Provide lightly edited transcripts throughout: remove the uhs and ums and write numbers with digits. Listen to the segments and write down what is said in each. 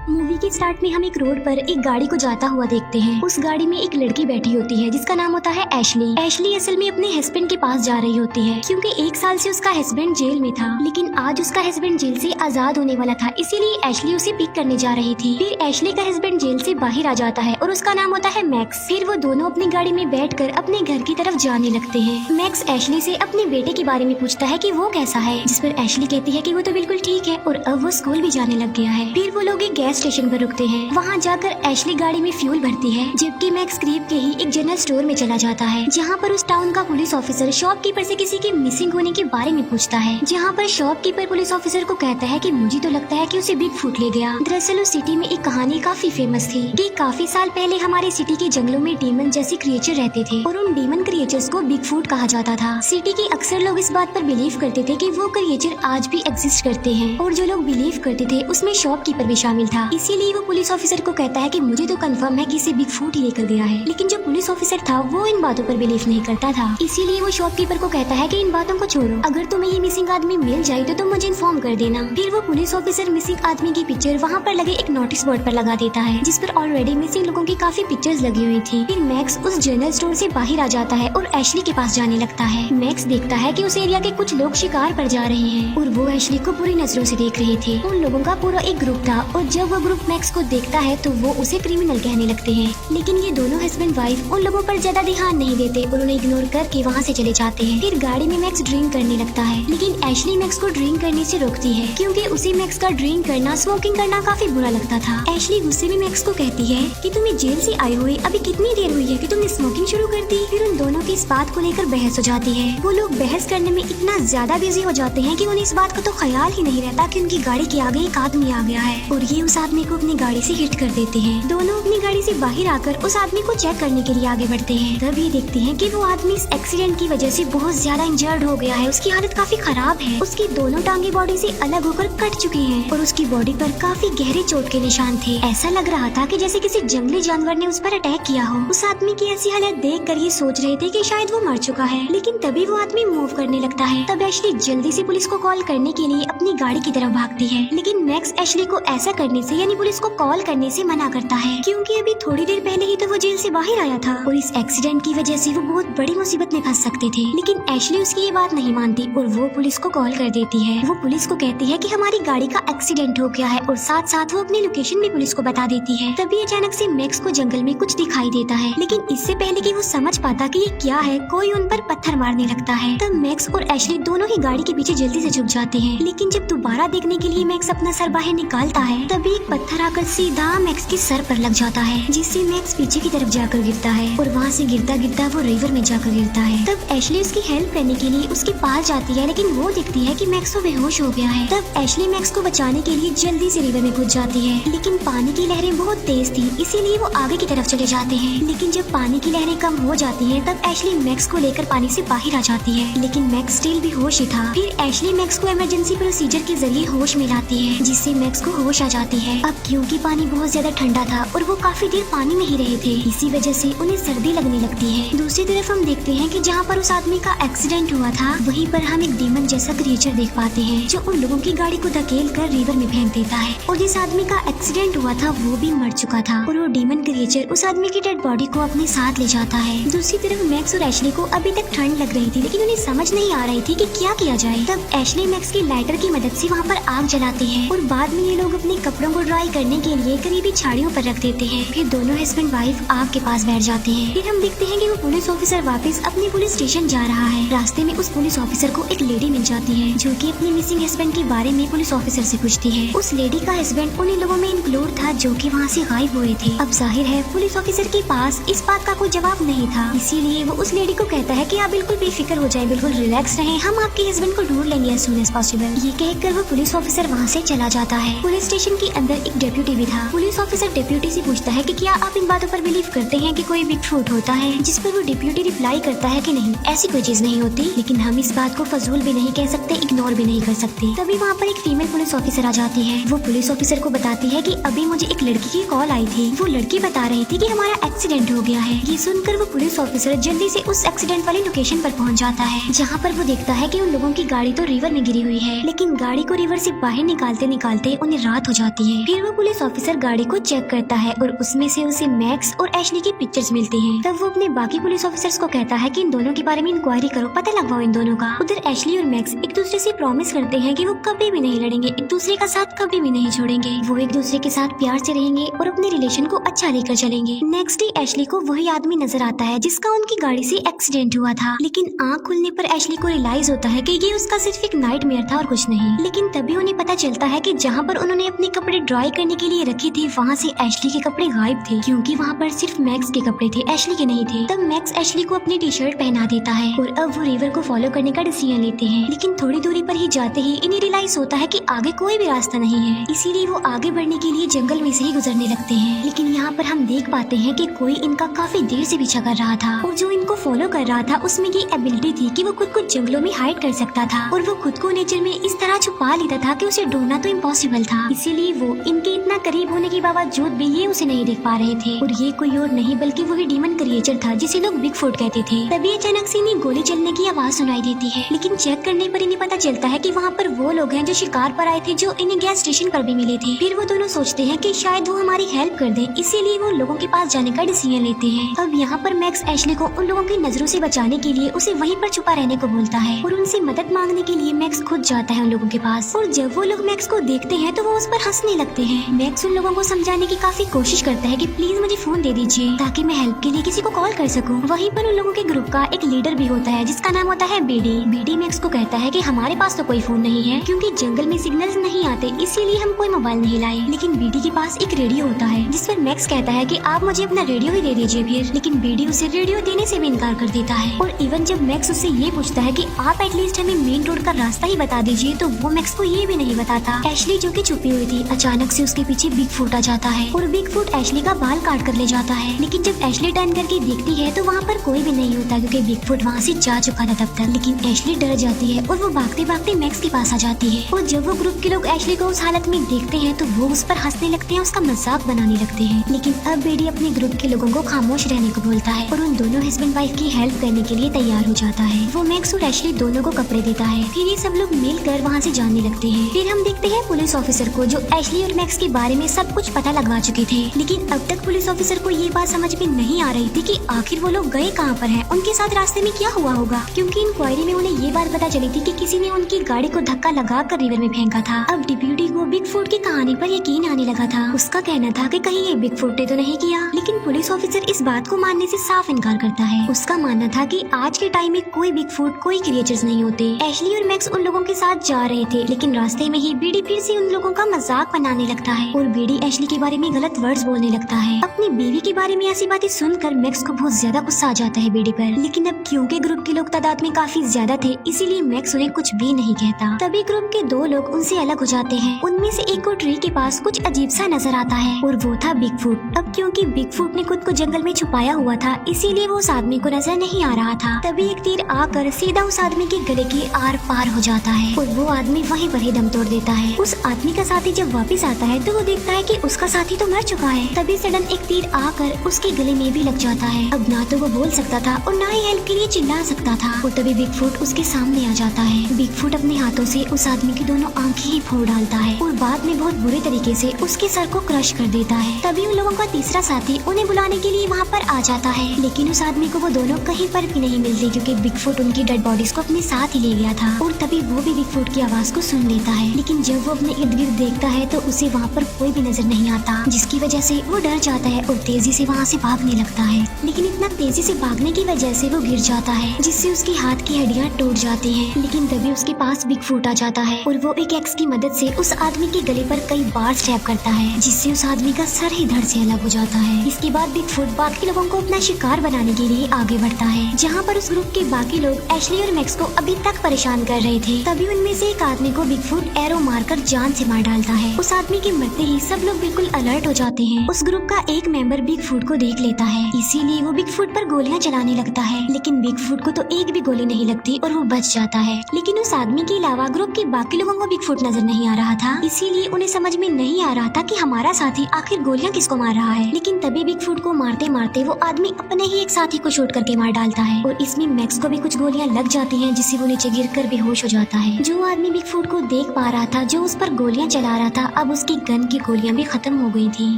Movie के start में हम एक रोड पर एक गाड़ी को जाता हुआ देखते हैं। उस गाड़ी में एक लड़की बैठी होती है जिसका नाम होता है एशली। एशली असल में अपने हस्बैंड के पास जा रही होती है क्योंकि 1 साल से उसका हस्बैंड जेल में था, लेकिन आज उसका हस्बैंड जेल से आजाद होने वाला था, इसीलिए एशली उसे पिक करने जा रही थी। फिर एशली का हस्बैंड जेल से बाहर आ जाता है और उसका नाम होता है मैक्स। फिर वो दोनों अपनी गाड़ी में बैठकर अपने घर की तरफ जाने लगते हैं। मैक्स एशली से अपने बेटे के बारे में पूछता है कि वो कैसा है, जिस पर एशली कहती है कि वो तो बिल्कुल ठीक है और अब वो स्कूल भी जाने लग गया है। फिर वो लोग एक गैस स्टेशन पर रुकते हैं। वहाँ जाकर एशली गाड़ी में फ्यूल भरती है, जबकि मैक्स करीब के ही एक जनरल स्टोर में चला जाता है, जहाँ पर उस टाउन का पुलिस ऑफिसर शॉपकीपर से किसी के मिसिंग होने के बारे में पूछता है। जहाँ पर शॉपकीपर पुलिस ऑफिसर को कहता है कि मुझे तो लगता है कि उसे बिग फूट ले गया। दरअसल उस सिटी में एक कहानी काफी फेमस थी कि काफी साल पहले हमारे सिटी के जंगलों में डीमन जैसे क्रिएचर रहते थे और उन डीमन क्रिएचर्स को बिग फूट कहा जाता था। सिटी के अक्सर लोग इस बात पर बिलीव करते थे कि वो क्रिएचर आज भी एग्जिस्ट करते हैं और जो लोग बिलीव करते थे उसमें शॉपकीपर भी शामिल था। इसीलिए वो पुलिस ऑफिसर को कहता है कि मुझे तो कंफर्म है कि इसे बिग फूट ही लेकर गया है। लेकिन जो पुलिस ऑफिसर था वो इन बातों पर बिलीव नहीं करता था, इसीलिए वो शॉपकीपर को कहता है कि इन बातों को छोड़ो, अगर तुम्हें ये मिसिंग आदमी मिल जाए तो तुम मुझे इन्फॉर्म कर देना। फिर वो पुलिस ऑफिसर मिसिंग आदमी की पिक्चर वहाँ पर लगे एक नोटिस बोर्ड पर लगा देता है, जिस पर ऑलरेडी मिसिंग लोगों की काफी पिक्चर्स लगी हुई थी। फिर मैक्स उस जनरल स्टोर से बाहर आ जाता है और एशली के पास जाने लगता है। मैक्स देखता है कि उस एरिया के कुछ लोग शिकार पर जा रहे हैं और वो एशली को बुरी नजरों से देख रहे थे। उन लोगों का पूरा एक ग्रुप था और जब वो ग्रुप मैक्स को देखता है तो वो उसे क्रिमिनल कहने लगते हैं। लेकिन ये दोनों हस्बैंड वाइफ उन लोगों पर ज्यादा ध्यान नहीं देते और उन्हें इग्नोर करके वहाँ से चले जाते हैं। फिर गाड़ी में मैक्स ड्रिंक करने लगता है, लेकिन एशली मैक्स को ड्रिंक करने से रोकती है क्योंकि उसे मैक्स का ड्रिंक करना, स्मोकिंग करना काफी बुरा लगता था। एशली गुस्से में मैक्स को कहती है कि तुम्हें जेल से आए हुए अभी कितनी देर हुई है कि तुमने स्मोकिंग शुरू कर दी। फिर उन दोनों की इस बात को लेकर बहस हो जाती है। वो लोग बहस करने में इतना ज्यादा बिजी हो जाते हैं कि उन्हें इस बात का तो ख्याल ही नहीं रहता कि उनकी गाड़ी के आगे एक आदमी आ गया है और ये उस आदमी को अपनी गाड़ी से हिट कर देते हैं। दोनों अपनी गाड़ी से बाहर आकर उस आदमी को चेक करने के लिए आगे बढ़ते हैं। तब ये देखते हैं कि वो आदमी इस एक्सीडेंट की वजह से बहुत ज्यादा इंजर्ड हो गया है, उसकी हालत काफी खराब है। उसकी दोनों टांगे बॉडी से अलग होकर कट चुकी हैं और उसकी बॉडी पर काफी गहरे चोट के निशान थे। ऐसा लग रहा था कि जैसे किसी जंगली जानवर ने उस पर अटैक किया हो। उस आदमी की ऐसी हालत देख कर ये सोच रहे थे कि शायद वो मर चुका है, लेकिन तभी वो आदमी मूव करने लगता है। तब एशली जल्दी से पुलिस को कॉल करने के लिए अपनी गाड़ी की तरफ भागती है, लेकिन मैक्स एशली को ऐसा करने से यानी पुलिस को कॉल करने से मना करता है क्योंकि अभी थोड़ी देर पहले ही तो वो जेल से बाहर आया था और इस एक्सीडेंट की वजह से वो बहुत बड़ी मुसीबत में फंस सकते थे। लेकिन एशली उसकी ये बात नहीं मानती और वो पुलिस को कॉल कर देती है। वो पुलिस को कहती है कि हमारी गाड़ी का एक्सीडेंट हो गया है और साथ साथ वो अपनी लोकेशन भी पुलिस को बता देती है। तभी अचानक से मैक्स को जंगल में कुछ दिखाई देता है, लेकिन इससे पहले कि वो समझ पाता कि ये क्या है, कोई उन पर पत्थर मारने लगता है। तब मैक्स और एशली दोनों ही गाड़ी के पीछे जल्दी से छुप जाते हैं, लेकिन जब दोबारा देखने के लिए मैक्स अपना सर बाहर निकालता है तभी एक पत्थर आकर सीधा मैक्स के सर पर लग जाता है, जिससे मैक्स पीछे की तरफ जाकर गिरता है और वहाँ से गिरता गिरता वो रिवर में जाकर गिरता है। तब एशली उसकी हेल्प करने के लिए उसके पास जाती है, लेकिन वो देखती है कि मैक्स तो बेहोश हो गया है। तब एशली मैक्स को बचाने के लिए जल्दी से रिवर में कूद जाती है, लेकिन पानी की लहरें बहुत तेज थी, इसीलिए वो आगे की तरफ चले जाते हैं। लेकिन जब पानी की लहरें कम हो जाती हैं तब एशली मैक्स को लेकर पानी से बाहर आ जाती है, लेकिन मैक्स स्टिल भी होश ही था। फिर एशली मैक्स को इमरजेंसी प्रोसीजर के जरिए होश में लाती है, जिससे मैक्स को होश आ जाती है। अब क्योंकि पानी बहुत ज्यादा ठंडा था और वो काफी देर पानी में ही रहे थे, इसी वजह से उन्हें सर्दी लगने लगती है। दूसरी तरफ हम देखते हैं कि जहाँ पर उस आदमी का एक्सीडेंट हुआ था वहीं पर हम एक डीमन जैसा क्रिएचर देख पाते हैं जो उन लोगों की गाड़ी को धकेल कर रिवर में फेंक देता है और जिस आदमी का एक्सीडेंट हुआ था वो भी मर चुका था और वो डीमन क्रिएचर उस आदमी की डेड बॉडी को अपने साथ ले जाता है। दूसरी तरफ मैक्स और एशली को अभी तक ठंड लग रही थी, लेकिन उन्हें समझ नहीं आ रही थी कि क्या किया जाए। तब एशली मैक्स की लाइटर की मदद से वहाँ पर आग जलाते हैं और बाद में ये लोग अपने कपड़ों को ड्राई करने के लिए करीबी झाड़ियों पर रख देते हैं। फिर दोनों हस्बैंड वाइफ आग के पास बैठ जाते हैं। फिर हम देखते हैं कि वो पुलिस ऑफिसर वापस अपने पुलिस स्टेशन जा रहा है। रास्ते में उस पुलिस ऑफिसर को एक लेडी मिल जाती है जो कि अपने मिसिंग हस्बैंड के बारे में पुलिस ऑफिसर से पूछती है। उस लेडी का हस्बैंड उन्हीं लोगों में इंक्लूड था जो कि वहाँ से गायब हुए थे। अब जाहिर है पुलिस ऑफिसर के पास इस बात का कोई जवाब नहीं था, इसीलिए वो उस लेडी को कहता है कि आप बिल्कुल बेफिक्र हो जाए, बिल्कुल रिलैक्स रहें, हम आपके हस्बैंड को ढूंढ लेंगे एज सून एज पॉसिबल। ये कहकर वो पुलिस ऑफिसर वहाँ से चला जाता है। पुलिस स्टेशन के अंदर एक डेप्यूटी भी था। पुलिस ऑफिसर डेप्यूटी से पूछता है कि क्या आप इन बातों पर बिलीव करते हैं कि कोई बिग फूट होता है, जिस पर वो डेप्यूटी रिप्लाई करता है कि नहीं, ऐसी कोई चीज नहीं होती, लेकिन हम इस बात को फजूल भी नहीं कह सकते, इग्नोर भी नहीं कर सकते। तभी वहाँ पर एक फीमेल पुलिस ऑफिसर आ जाती है। वो पुलिस ऑफिसर को बताती है कि अभी मुझे एक लड़की की कॉल आई थी, वो लड़की बता रही थी कि हमारा एक्सीडेंट हो गया है। ये सुनकर वो पुलिस ऑफिसर जल्दी से उस एक्सीडेंट वाली लोकेशन पर पहुंच जाता है, जहाँ पर वो देखता है कि उन लोगों की गाड़ी तो रिवर में गिरी हुई है, लेकिन गाड़ी को रिवर से बाहर निकालते निकालते उन्हें रात हो जाती है। फिर वो पुलिस ऑफिसर गाड़ी को चेक करता है और उसमें से उसे मैक्स और एशली की पिक्चर्स मिलती हैं। तब वो अपने बाकी पुलिस ऑफिसर्स को कहता है कि इन दोनों के बारे में इंक्वायरी करो, पता लगवाओ इन दोनों का। उधर एशली और मैक्स एक दूसरे से प्रॉमिस करते हैं कि वो कभी भी नहीं लड़ेंगे, एक दूसरे का साथ कभी भी नहीं छोड़ेंगे। वो एक दूसरे के साथ प्यार से रहेंगे और अपने रिलेशन को अच्छा लेकर चलेंगे। नेक्स्ट डे एशली को वही आदमी नजर आता है जिसका उनकी गाड़ी से एक्सीडेंट हुआ था, लेकिन आँख खुलने पर एशली को रियलाइज होता है कि ये उसका सिर्फ एक नाइटमेयर था और कुछ नहीं। लेकिन तभी उन्हें पता चलता है कि जहाँ पर उन्होंने अपने कपड़े ड्राई करने के लिए रखे थे वहाँ से एशली के कपड़े गायब थे, क्योंकि वहाँ पर सिर्फ मैक्स के कपड़े थे, एशली के नहीं थे। तब मैक्स एशली को अपनी टी शर्ट पहना देता है और अब वो रिवर को फॉलो करने का डिसीजन लेते हैं। लेकिन थोड़ी दूरी पर ही जाते ही इन्हें रियलाइज होता है कि आगे कोई भी रास्ता नहीं है, इसीलिए वो आगे बढ़ने के लिए जंगल में से ही गुजरने लगते हैं। लेकिन यहाँ पर हम देख पाते हैं कि कोई इनका काफी देर से पीछा कर रहा था और जो इनको फॉलो कर रहा था उसमें ये एबिलिटी थी कि वो खुद को जंगलों में हाइड कर सकता था और वो खुद को नेचर में इस तरह छुपा लेता था कि उसे ढूंढना तो इम्पॉसिबल था। इसीलिए वो इनके इतना करीब होने के बावजूद भी ये उसे नहीं देख पा रहे थे। और ये कोई और नहीं बल्कि वही डीमन क्रिएचर था जिसे लोग बिग फुट कहते थे। तभी अचानक से इन्हें गोली चलने की आवाज सुनाई देती है, लेकिन चेक करने पर इन्हें पता चलता है कि वहाँ पर वो लोग हैं जो शिकार पर आए थे, जो इन्हें गैस स्टेशन पर भी मिले थे। फिर वो दोनों सोचते हैं कि शायद वो हमारी हेल्प कर दे, इसीलिए वो लोगों के पास जाने का डिसीजन लेते हैं। अब यहाँ पर मैक्स एशली को उन लोगों की नजरों से बचाने के लिए उसे वहीं पर छुपा रहने को बोलता है और उनसे मदद मांगने के लिए मैक्स खुद जाता है उन लोगों के पास। और जब वो लोग मैक्स को देखते हैं तो वो उस पर हंसने लगते हैं। मैक्स उन लोगों को समझाने की काफी कोशिश करता है कि प्लीज मुझे फोन दे दीजिए ताकि मैं हेल्प के लिए किसी को कॉल कर सकूं। वहीं पर उन लोगों के ग्रुप का एक लीडर भी होता है जिसका नाम होता है बीडी। बीडी मैक्स को कहता है कि हमारे पास तो कोई फोन नहीं है क्योंकि जंगल में सिग्नल्स नहीं आते, इसीलिए हम कोई मोबाइल नहीं लाए। लेकिन बीडी के पास एक रेडियो होता है जिस पर मैक्स कहता है कि आप मुझे अपना रेडियो ही दे दीजिए फिर। लेकिन बीडी उसे रेडियो देने से भी इनकार कर देता है। और इवन जब मैक्स उससे ये पूछता है कि आप एटलीस्ट हमें मेन रोड का रास्ता ही बता दीजिए, तो वो मैक्स को ये भी नहीं बताता। एशली जो कि छुपी हुई थी अचानक से उसके पीछे बिग फुट आ जाता है और बिग फुट एशली का बाल काट कर ले जाता है। लेकिन जब एशली टर्न करके देखती है तो वहाँ पर कोई भी नहीं होता क्योंकि बिग फुट वहाँ से जा चुका था तब तक। लेकिन एशली डर जाती है और वो भागते भागते मैक्स के पास आ जाती है। और जब वो ग्रुप के लोग एशली को उस हालत में देखते हैं तो वो उस पर हंसने लगते हैं, उसका मजाक बनाने लगते हैं। लेकिन अब बेडी अपने ग्रुप के लोगों को खामोश रहने को बोलता है और उन दोनों हस्बैंड वाइफ की हेल्प करने के लिए तैयार हो जाता है। वो मैक्स और एशली दोनों को कपड़े देता है। फिर ये सब लोग मिलकर वहाँ से जाने लगते हैं। फिर हम देखते हैं पुलिस ऑफिसर को जो एशली और मैक्स के बारे में सब कुछ पता लगवा चुके थे। लेकिन अब तक पुलिस ऑफिसर को ये बात समझ में नहीं आ रही थी कि आखिर वो लोग गए कहाँ पर हैं, उनके साथ रास्ते में क्या हुआ होगा, क्योंकि इंक्वायरी में उन्हें ये बात पता चली थी कि किसी ने उनकी गाड़ी को धक्का लगा कर रिवर में फेंका था। अब डिप्यूटी को बिग फुट की कहानी पर यकीन आने लगा था। उसका कहना था कि कहीं ये बिग फुट ने तो नहीं किया। लेकिन पुलिस ऑफिसर इस बात को मानने से साफ इनकार करता है। उसका मानना था कि आज के टाइम में कोई बिग फुट कोई क्रिएचर्स नहीं होते। एशली और मैक्स उन लोगों के साथ जा रहे थे, लेकिन रास्ते में ही बीडी फिर से उन लोगों का मजाक बनाने लगता है और बीडी एशली के बारे में गलत वर्ड्स बोलने लगता है। अपनी बीवी के बारे में ऐसी बातें सुनकर मैक्स को बहुत ज्यादा गुस्सा आ जाता है बीडी पर। लेकिन अब क्योंकि ग्रुप के लोग तादाद में काफी ज्यादा थे, इसीलिए मैक्स उन्हें कुछ भी नहीं कहता। तभी ग्रुप के दो लोग उनसे अलग हो जाते हैं। उनमें से एक को ट्री के पास कुछ अजीब सा नजर आता है और वो था बिग फुट। अब क्योंकि बिग फुट ने खुद को जंगल में छुपाया हुआ था, इसीलिए वो उस आदमी को नजर नहीं आ रहा था। तभी एक तीर आकर सीधा उस आदमी के गले के आर पार हो जाता है और वो आदमी वहीं पर ही दम तोड़ देता है। उस आदमी का साथी जब वापस आता है तो वो देखता है कि उसका साथी तो मर चुका है। तभी सडन एक तीर आकर उसके गले में भी लग जाता है। अब ना तो वो बोल सकता था और ना ही हेल्प के लिए चिल्ला सकता था। और तभी बिग फुट उसके सामने आ जाता है। बिग फुट अपने हाथों से उस आदमी की दोनों आंखें ही फोड़ डालता है और बाद में बहुत बुरे तरीके से उसके सर को क्रश कर देता है। तभी उन लोगों का तीसरा साथी उन्हें बुलाने के लिए वहाँ पर आ जाता है, लेकिन उस आदमी को वो दोनों कहीं पर भी नहीं मिलते क्योंकि बिग फुट उनकी डेड बॉडीज को अपने साथ ही ले गया था। और तभी वो भी बिग फुट की आवाज को सुन लेता है, लेकिन जब वो अपने इर्द गिर्द देखता है तो उसे वहाँ पर कोई भी नजर नहीं आता, जिसकी वजह से वो डर जाता है और तेजी से वहाँ से भागने लगता है। लेकिन इतना तेजी से भागने की वजह से वो गिर जाता है, जिससे उसकी हाथ की हड्डियाँ टूट जाती हैं। लेकिन तभी उसके पास बिग फुट आ जाता है और वो एक एक्स की मदद से उस आदमी के गले पर कई बार स्टैब करता है, जिससे उस आदमी का सर ही धड़ से अलग हो जाता है। इसके बाद बिग फुट बाकी लोगों को अपना शिकार बनाने के लिए आगे बढ़ता है, जहाँ पर उस ग्रुप के बाकी लोग एशली और मैक्स को अभी तक परेशान कर रहे थे। तभी उनमें से एक आदमी को बिग फुट एरो मारकर जान से मार डालता है। उस आदमी के मरते ही सब लोग बिल्कुल अलर्ट हो जाते हैं। उस ग्रुप का एक मेंबर बिग फुट को देख लेता है, इसीलिए वो बिग फुट पर गोलियां चलाने लगता है। लेकिन बिग फुट को तो एक भी गोली नहीं लगती और वो बच जाता है। लेकिन उस आदमी के अलावा ग्रुप के बाकी लोगों को बिग फुट नजर नहीं आ रहा था, इसीलिए उन्हें समझ में नहीं आ रहा था कि हमारा साथी आखिर गोलियां किसको मार रहा है। लेकिन तभी बिग फुट को मारते मारते वो आदमी अपने ही एक साथी को शूट करके मार डालता है और इसमें मैक्स को भी कुछ गोलियां लग जाती हैं, जिससे वो नीचे गिरकर बेहोश हो जाता है। जो आदमी बिग फुट को देख पा रहा था, जो उस पर गोलियां चला रहा था, अब उसकी गन की गोलियां भी खत्म हो गई थी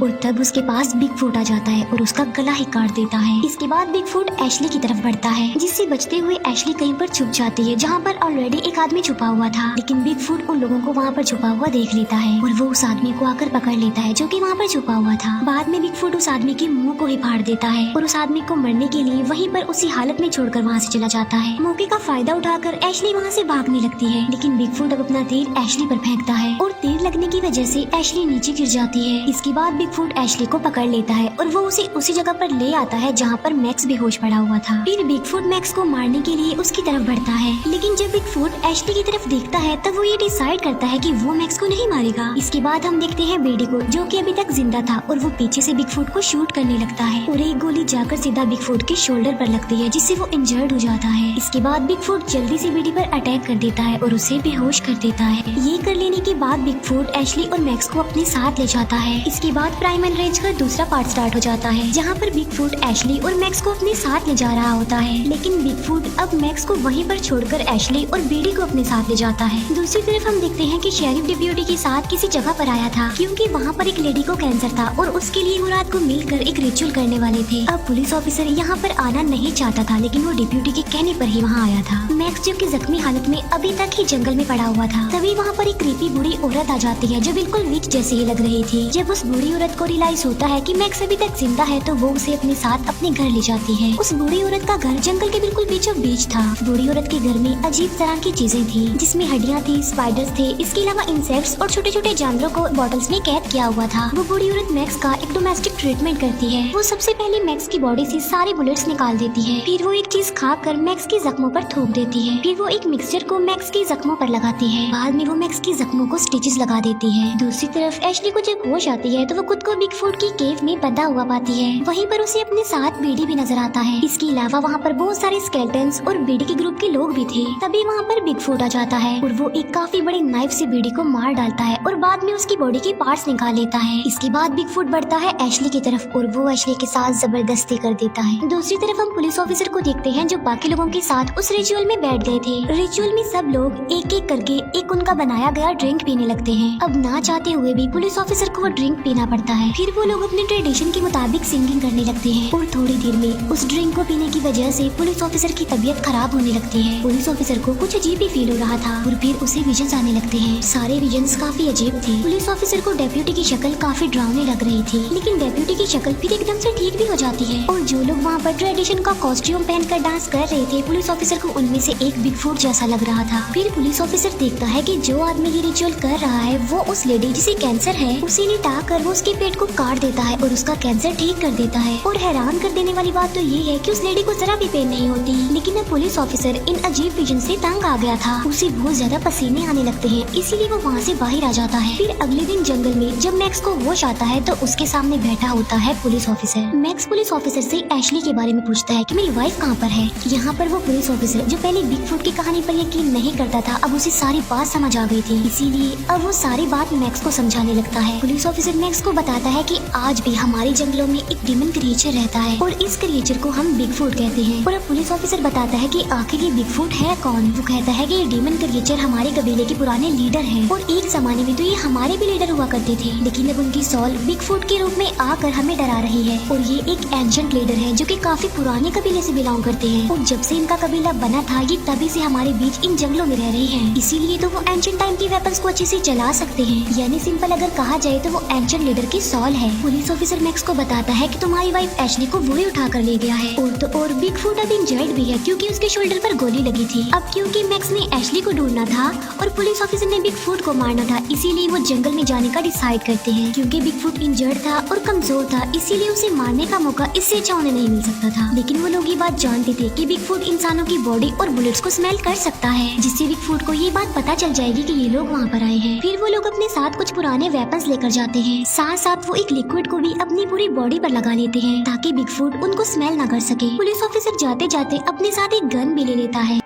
और तब उसके पास बिग फूट आ जाता है और उसका गला ही काट देता है। इसके बाद बिग फूट एशली की तरफ बढ़ता है, जिससे बचते हुए एशली कहीं पर छुप जाती है जहाँ पर ऑलरेडी एक आदमी छुपा हुआ था। लेकिन बिग फूट उन लोगों को वहाँ पर छुपा हुआ देख लेता है और वो उस आदमी को आकर पकड़ लेता है जो कि वहाँ पर छुपा हुआ था। बाद में बिग फूट उस आदमी के मुंह को ही फाड़ देता है और उस आदमी को मरने के लिए वहीं पर उसी हालत में छोड़कर वहाँ से चला जाता है। मौके का फायदा उठाकर एशली वहाँ से भागने लगती है, लेकिन बिग फूट अब अपना तीर एशली पर फेंकता है और तीर लगने की वजह से एशली नीचे गिर जाती है। इसके बाद बिग फूट एशली को पकड़ लेता है और वो उसे उसी जगह पर ले आता है जहाँ पर मैक्स बेहोश पड़ा हुआ था। फिर बिग फूट मैक्स को मारने के लिए उसकी तरफ बढ़ता है, लेकिन जब बिग फूट एशली की तरफ देखता है तब वो ये डिसाइड करता है कि वो मैक्स को नहीं मारेगा। इसके बाद हम देखते हैं बेडी को, जो कि अभी तक जिंदा था, और वो पीछे से बिग फूट को शूट करने लगता है और एक गोली जाकर सीधा बिग फूट के शोल्डर पर लगती है, जिससे वो इंजर्ड हो जाता है। इसके बाद बिग फूट जल्दी से बेडी पर अटैक कर देता है और उसे बेहोश कर देता है। ये कर लेने के बाद बिग फूट एशली और मैक्स को अपने साथ ले जाता है। इसके बाद प्राइमल रेंज का दूसरा पार्ट स्टार्ट हो जाता है, जहाँ पर बिग फूट एशली और मैक्स को अपने साथ ले जा रहा होता है। लेकिन बिग फूट अब मैक्स को वहीं पर छोड़कर एशली और बेडी को अपने साथ ले जाता है। दूसरी तरफ हम देखते हैं कि शेरिफ डिप्यूटी के साथ किसी जगह पर आया था, क्योंकि वहाँ पर एक लेडी को कैंसर था और उसके लिए वो रात को मिलकर एक रिचुअल करने वाले थे। अब पुलिस ऑफिसर यहाँ पर आना नहीं चाहता था, लेकिन वो डिप्यूटी के कहने पर ही वहाँ आया था। मैक्स जो कि जख्मी हालत में अभी तक ही जंगल में पड़ा हुआ था, तभी वहाँ पर एक क्रीपी बूढ़ी औरत आ जाती है जो बिल्कुल विच जैसी ही लग रही थी। जब उस बूढ़ी औरत को रियलाइज होता है कि मैक्स अभी तक जिंदा है तो वो उसे अपने साथ अपने घर ले जाती है। उस बूढ़ी औरत का घर जंगल के बिल्कुल बीचों बीच था। बूढ़ी औरत के घर में अजीब तरह की चीजें थी, जिसमें हड्डियाँ थी, स्पाइडर्स थे, इसके अलावा इंसेक्ट्स और छोटे छोटे जानवरों को बॉटल्स में कैद किया हुआ था। वो बूढ़ी औरत मैक्स का एक डोमेस्टिक ट्रीटमेंट करती है। वो सबसे पहले मैक्स की बॉडी से सारे बुलेट्स निकाल देती है, फिर वो एक चीज खाकर मैक्स की जख्मों पर थूक देती है, फिर वो एक मिक्सचर को मैक्स की जख्मों पर लगाती है। बाद में वो मैक्स की जख्मों को स्टिचेस लगा देती है। दूसरी तरफ एशली को जब होश आती है तो वो खुद को बिग फूट की केव में बंधा हुआ पाती है। वहीं पर उसे अपने साथ बेडी भी नजर आता है। इसके अलावा वहाँ पर बहुत सारे स्केलेटन्स और बेडी के ग्रुप के लोग भी थे। तभी वहाँ पर बिग फूट आ जाता है और वो एक काफी बड़ी नाइफ से बेडी को मार डालता है और बाद में उसकी बॉडी के पार्ट्स निकाल लेता है। इसके बाद बिग फूट बढ़ता है एशली की तरफ और वो एशली के साथ जबरदस्ती कर देता है। दूसरी तरफ हम पुलिस ऑफिसर को देखते हैं जो बाकी लोगों के साथ उस रिचुअल में बैठ गए थे। रिचुअल में सब लोग एक एक करके एक उनका बनाया गया ड्रिंक पीने लगते हैं। अब ना चाहते हुए भी पुलिस ऑफिसर को वो ड्रिंक पीना पड़ता है। फिर वो लोग अपने ट्रेडिशन के मुताबिक सिंगिंग करने लगते हैं और थोड़ी देर में उस ड्रिंक को पीने की वजह से पुलिस ऑफिसर की तबीयत खराब होने लगती है। पुलिस ऑफिसर को कुछ अजीब ही फील हो रहा था और फिर उसे विजन्स आने लगते हैं। सारे विजन्स काफी अजीब थे। पुलिस ऑफिसर को डेप्यूटी की शक्ल काफी डरावनी लग रही थी, लेकिन डेप्यूटी की शक्ल फिर एकदम से ठीक भी हो जाती है और जो लोग वहाँ पर ट्रेडिशन का कॉस्ट्यूम पहनकर डांस कर रहे थे, पुलिस ऑफिसर को उनमें से एक बिग फूट जैसा लग रहा था। फिर पुलिस ऑफिसर देखता है कि जो आदमी ये रिचुअल कर रहा है वो उस लेडी जिसे कैंसर है उसे लिटा कर वो उसके पेट को काट देता है और उसका कैंसर ठीक कर देता है। और हैरान कर देने वाली बात तो ये है कि उस लेडी को जरा भी पेन नहीं होती। लेकिन अब पुलिस ऑफिसर इन अजीब विजन से तंग आ गया था, उसे बहुत ज्यादा पसीने आने लगते हैं, इसीलिए वो वहाँ से बाहर आ जाता है। फिर अगले दिन जंगल में जब मैक्स को होश आता है तो उसके सामने बैठा होता है police officer. Max police officer से एशली के बारे में पूछता है कि मेरी वाइफ कहाँ पर है। यहाँ पर वो पुलिस ऑफिसर जो पहले बिग फूट की कहानी पर यकीन नहीं करता था, अब उसे सारी बात समझ आ गई थी, इसीलिए अब वो सारी बात मैक्स को समझाने लगता है। पुलिस ऑफिसर मैक्स को बताता है कि आज भी हमारे जंगलों में एक डीमन क्रिएचर रहता है और इस क्रिएचर को हम बिग फूट कहते हैं। और अब पुलिस ऑफिसर बताता है कि आखिर ये बिग फूट है कौन। वो कहता है कि ये डीमन क्रिएचर हमारे कबीले के पुराने लीडर हैं और एक जमाने में तो ये हमारे भी लीडर हुआ करते थे, लेकिन अब उनकी सॉल बिग फूट के रूप में आकर हमें डरा रही है। और ये एक एंशिएंट लीडर है जो कि काफी पुराने कबीले से बिलोंग करते हैं और जब से इनका कबीला बना था ये तभी से हमारे बीच इन जंगलों में रह रही है, इसीलिए तो वो एंशिएंट टाइम की वेपन्स को अच्छे से चला सकते हैं। यानी सिंपल अगर कहा जाए तो वो एंशिएंट लीडर की सॉल है। पुलिस ऑफिसर मैक्स को बताता है कि तुम्हारी वाइफ एशली को वही उठा कर ले गया है और बिग फूट अब इंजर्ड भी है क्योंकि उसके शोल्डर पर गोली लगी थी। अब क्योंकि मैक्स ने एशली को ढूंढना था और पुलिस ऑफिसर ने बिग फूट को मारना था, इसीलिए वो जंगल में जाने का डिसाइड करते हैं। क्योंकि बिग फूट इंजर्ड था और कमजोर था, इसीलिए उसे मारने का मौका इससे अच्छा उन्हें नहीं मिल सकता था। लेकिन वो लोग ये बात जानते थे कि बिग फूट इंसानों की बॉडी और बुलेट्स को स्मेल कर सकता है, जिससे बिग फूट को ये बात पता चल जाएगी कि ये लोग वहाँ पर आए हैं। फिर वो लोग अपने साथ कुछ पुराने वेपन्स लेकर जाते हैं, साथ साथ वो एक लिक्विड को भी अपनी पूरी बॉडी पर लगा लेते हैं ताकि बिग फूट उनको स्मेल न कर सके। पुलिस ऑफिसर जाते जाते अपने साथ एक गन भी ले लेता है।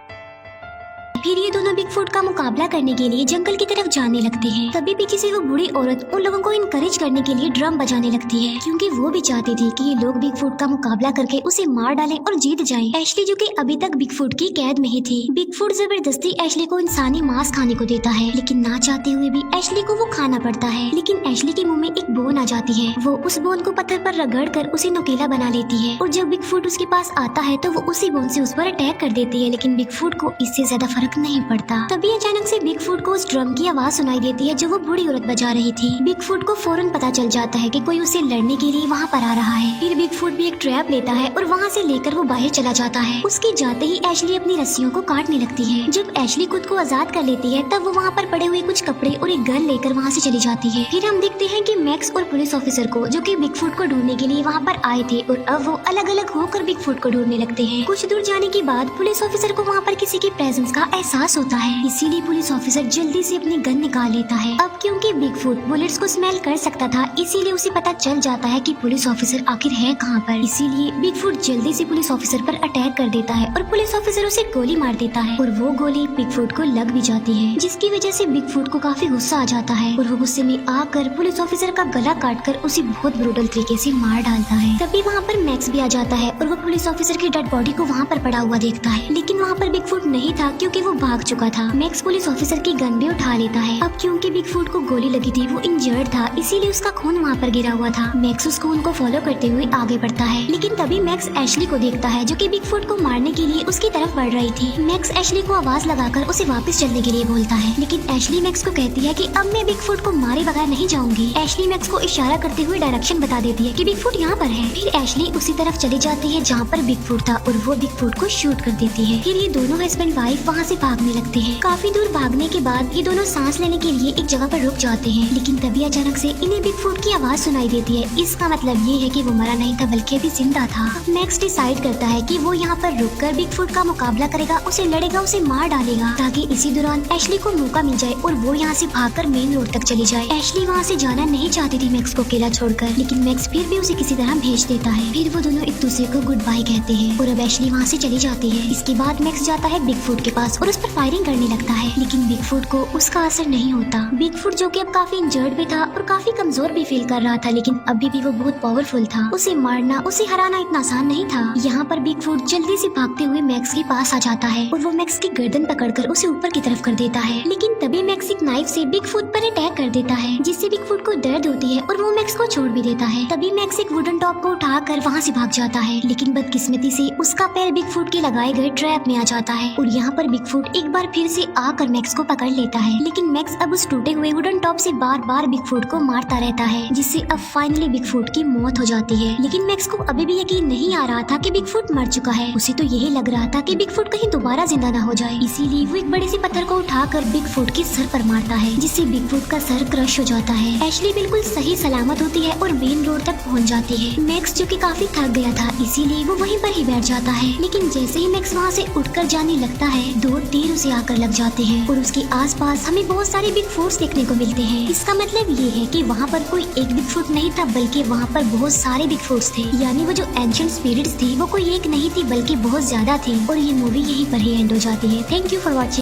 फिर ये दोनों बिग बिग फूट का मुकाबला करने के लिए जंगल की तरफ जाने लगते हैं। तभी पीछे से वो बूढ़ी औरत उन लोगों को इनकरेज करने के लिए ड्रम बजाने लगती है, क्योंकि वो भी चाहती थी कि ये लोग बिग फूट का मुकाबला करके उसे मार डालें और जीत जाएं। एशली जो कि अभी तक बिग फूट की कैद में ही थी। बिग फूट जबरदस्ती एशली को इंसानी मांस खाने को देता है, लेकिन ना चाहते हुए भी एशली को वो खाना पड़ता है। लेकिन एशली के मुंह में एक बोन आ जाती है। वो उस बोन को पत्थर पर रगड़ कर उसे नुकीला बना लेती है, और जब बिग फूट उसके पास आता है तो वो उसी बोन से उस पर अटैक कर देती है। लेकिन बिग फूट को इससे ज्यादा फर्क नहीं पड़ता। तभी अचानक से बिग फूट को उस ड्रम की आवाज सुनाई देती है जो वो बूढ़ी औरत बजा रही थी। बिग फूट को फौरन पता चल जाता है कि कोई उसे लड़ने के लिए वहाँ पर आ रहा है। फिर बिग फूट भी एक ट्रैप लेता है और वहाँ से लेकर वो बाहर चला जाता है। उसके जाते ही एशली अपनी रस्सियों को काटने लगती है। जब एशली खुद को आजाद कर लेती है तब वो वहाँ पर पड़े हुए कुछ कपड़े और एक गन लेकर वहाँ से चली जाती है। फिर हम देखते हैं कि मैक्स और पुलिस ऑफिसर को, जो कि बिग फूट को ढूंढने के लिए वहाँ पर आए थे, और अब वो अलग अलग होकर बिग फूट को ढूंढने लगते हैं। कुछ दूर जाने के बाद पुलिस ऑफिसर को वहाँ पर किसी की प्रेजेंस का एहसास होता है, इसीलिए पुलिस ऑफिसर जल्दी से अपनी गन निकाल लेता है। अब क्योंकि बिग फूट बुलेट्स को स्मेल कर सकता था, इसीलिए उसे पता चल जाता है कि पुलिस ऑफिसर आखिर है कहाँ पर। इसीलिए बिग फूट जल्दी से पुलिस ऑफिसर पर अटैक कर देता है और पुलिस ऑफिसर उसे गोली मार देता है, और वो गोली बिग फूट को लग भी जाती है, जिसकी वजह से बिग फूट को काफी गुस्सा आ जाता है, और वो गुस्से में आकर पुलिस ऑफिसर का गला काटकर उसे बहुत ब्रूटल तरीके से मार डालता है। तभी वहाँ पर मैक्स भी आ जाता है और वो पुलिस ऑफिसर की डेड बॉडी को वहाँ पर पड़ा हुआ देखता है, लेकिन वहाँ पर बिग फूट नहीं था क्योंकि वो भाग चुका था। मैक्स पुलिस ऑफिसर की गन भी उठा लेता है। अब क्योंकि बिग फूट को गोली लगी थी, वो इंजर्ड था, इसीलिए उसका खून वहाँ पर गिरा हुआ था। मैक्स उस खून को फॉलो करते हुए आगे बढ़ता है, लेकिन तभी मैक्स एशली को देखता है जो कि बिग फूट को मारने के लिए उसकी तरफ बढ़ रही थी। मैक्स एशली को आवाज लगाकर उसे वापस चलने के लिए बोलता है, लेकिन एशली मैक्स को कहती है कि अब मैं बिग फूट को मारे बगैर नहीं जाऊंगी। एशली मैक्स को इशारा करते हुए डायरेक्शन बता देती है कि बिग फूट यहाँ पर है। फिर एशली उसी तरफ चली जाती है जहाँ पर बिग फूट था, और वो बिग फूट को शूट कर देती है। फिर ये दोनों हस्बैंड वाइफ वहाँ से भागने लगते हैं। काफी दूर भागने के बाद ये दोनों सांस लेने के लिए एक जगह पर रुक जाते हैं, लेकिन तभी अचानक से इन्हें बिग फूट की आवाज सुनाई देती है। इसका मतलब ये है कि वो मरा नहीं था बल्कि अभी जिंदा था। मैक्स डिसाइड करता है कि वो यहाँ पर रुककर बिग फूट का मुकाबला करेगा, उसे लड़ेगा, उसे मार डालेगा, ताकि इसी दौरान एशली को मौका मिल जाए और वो यहाँ से भागकर मेन रोड तक चली जाए। एशली वहाँ से जाना नहीं चाहती थी मैक्स को अकेला छोड़कर, लेकिन मैक्स फिर भी उसे किसी तरह भेज देता है। फिर वो दोनों एक दूसरे को गुड बाय कहते हैं और अब एशली वहाँ से चली जाती है। इसके बाद मैक्स जाता है बिग फूट के पास और उस पर फायरिंग करने लगता है, लेकिन बिग फूट को उसका असर नहीं होता। बिग फूट जो कि अब काफी इंजर्ड भी था और काफी कमजोर भी फील कर रहा था, लेकिन अभी भी वो बहुत पावरफुल था। उसे मारना, उसे हराना इतना आसान नहीं था। यहाँ पर बिग फूट जल्दी से भागते हुए मैक्स के पास आ जाता है और वो मैक्स की गर्दन पकड़कर उसे ऊपर की तरफ कर देता है, लेकिन तभी मैक्स एक नाइफ से बिग फूट पर अटैक कर देता है, जिससे बिग फूट को दर्द होती है और वो मैक्स को छोड़ भी देता है। तभी मैक्स एक वुडन टॉप को उठाकर वहाँ से भाग जाता है, लेकिन बदकिस्मती से उसका पैर बिग फूट के लगाए गए ट्रैप में आ जाता है, और यहाँ पर बिग फूट एक बार फिर से आकर मैक्स को पकड़ लेता है। लेकिन मैक्स अब उस टूटे हुए वुडन टॉप से बार बार बिग फूट को मारता रहता है, जिससे अब फाइनली बिग फूट की मौत हो जाती है। लेकिन मैक्स को अभी भी यकीन नहीं आ रहा था कि बिग फूट मर चुका है। उसे तो यही लग रहा था कि बिग फूट कहीं दोबारा जिंदा ना हो जाए, इसीलिए वो एक बड़े से पत्थर को उठाकर बिग फूट के सर पर मारता है, जिससे बिग फूट का सर क्रश हो जाता है। एशली बिल्कुल सही सलामत होती है और मेन रोड तक पहुंच जाती है। मैक्स जो कि काफी थक गया था, इसीलिए वो वहीं पर ही बैठ जाता है, लेकिन जैसे ही मैक्स वहाँ से उठकर जाने लगता है, 2 तीर उसे आकर लग जाते हैं और उसके आसपास हमें बहुत सारे बिग फूट्स देखने को मिलते हैं। इसका मतलब ये है कि वहाँ पर कोई एक बिग फूट नहीं था, बल्कि वहाँ पर बहुत सारे बिग फूट्स थे। यानी वो जो एंशिएंट स्पिरिट्स थी वो कोई एक नहीं थी बल्कि बहुत ज्यादा थी। और ये मूवी यहीं पर ही एंड हो जाती है। Thank you for watching.